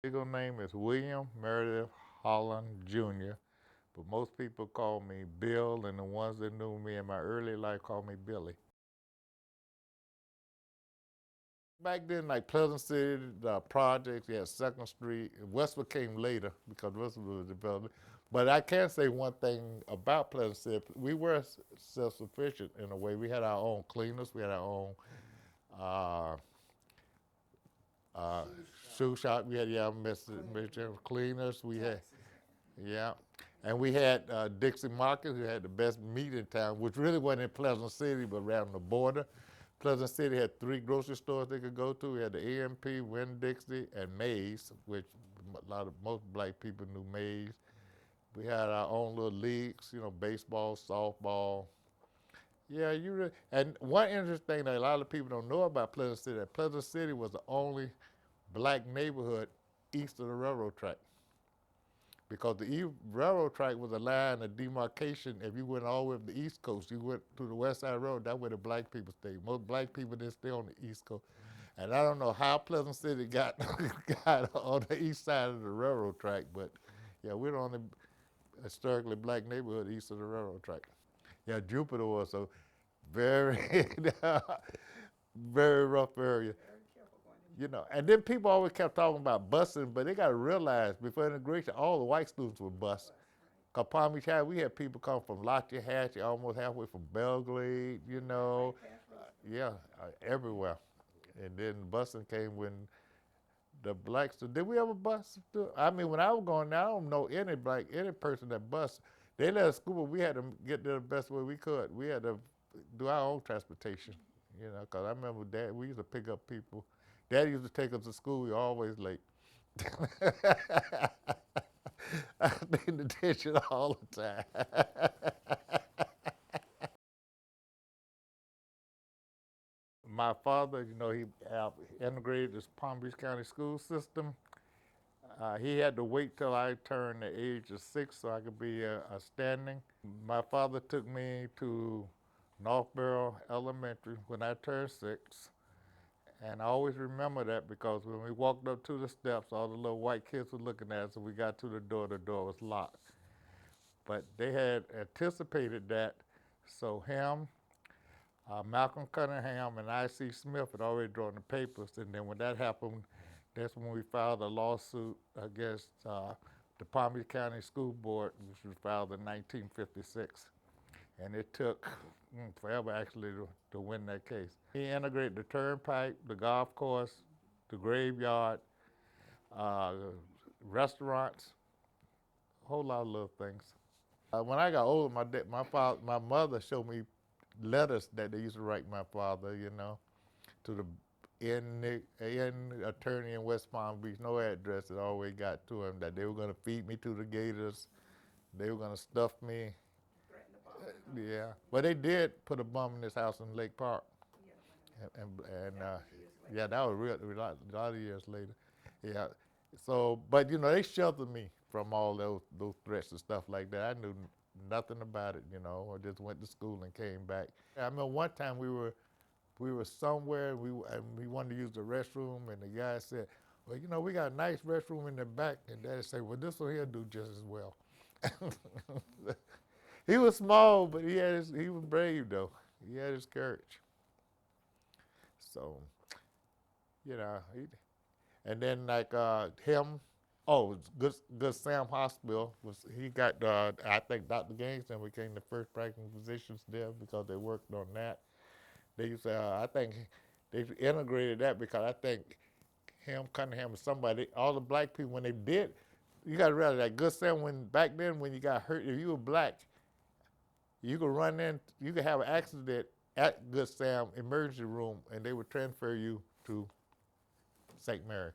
Legal name is William Meredith Holland Jr., but most people call me Bill, and the ones that knew me in my early life call me Billy. Back then, like Pleasant City, the projects, you had Second Street. Westwood came later because Westwood was developed. But I can say one thing about Pleasant City. We were self-sufficient in a way. We had our own cleaners. We had our own uh, uh, shoe shop. We had, yeah, Mr. Cleaners. We had, yeah. And we had Dixie Market, who had the best meat in town, which really wasn't in Pleasant City, but around the border. Pleasant City had 3 grocery stores they could go to. We had the AMP, Winn-Dixie, and Mays, which most black people knew Mays. We had our own little leagues, baseball, softball. Yeah, and one interesting thing that a lot of people don't know about Pleasant City, that Pleasant City was the only black neighborhood east of the railroad track. Because the railroad track was a line of demarcation. If you went all the way up the East Coast, you went to the West Side Road, that's where the black people stayed. Most black people didn't stay on the East Coast. And I don't know how Pleasant City got, got on the east side of the railroad track, but yeah, we're the only historically black neighborhood east of the railroad track. Yeah, Jupiter was a very, very rough area. And then people always kept talking about busing, but they got to realize before integration, all the white students were bused. Because Palm Beach High, we had people come from Lockyer-Hatch, almost halfway from Belgrade, yeah, everywhere. And then busing came when the blacks, did we ever bus? I mean, when I was going there, I don't know any person that bus. They let us school, but we had to get there the best way we could. We had to do our own transportation, because I remember Dad, we used to pick up people. Dad used to take us to school, we were always late. I paid attention all the time. My father, he integrated this Palm Beach County school system. He had to wait till I turned the age of 6 so I could be a standing. My father took me to Northborough Elementary when I turned 6. And I always remember that because when we walked up to the steps, all the little white kids were looking at us, and we got to the door was locked. But they had anticipated that, so him, Malcolm Cunningham, and I.C. Smith had already drawn the papers, and then when that happened, that's when we filed a lawsuit against the Palm Beach County School Board, which was filed in 1956. And it took forever actually to win that case. He integrated the turnpike, the golf course, the graveyard, uh, restaurants, a whole lot of little things. When I got older, my mother showed me letters that they used to write my father, to the in attorney in West Palm Beach, no address. It always got to him that they were going to feed me to the gators, they were going to stuff me. Yeah, but they did put a bum in this house in Lake Park, and yeah, that was a lot of years later. Yeah, so but they sheltered me from all those threats and stuff like that. I knew nothing about it. I just went to school and came back. I remember one time we were somewhere and we wanted to use the restroom, and the guy said, "Well, we got a nice restroom in the back," and Daddy said, "Well, this one here do just as well." He was small, but he was brave though. He had his courage. So, you know, he, and then like him, Good Sam Hospital he got I think Dr. Gangster became the first practicing physicians there because they worked on that. They used to, I think they integrated that because I think him, Cunningham, and somebody, all the black people when they did, you got to realize that Good Sam back then when you got hurt, if you were black, you could run in, you could have an accident at Good Sam emergency room, and they would transfer you to St. Mary.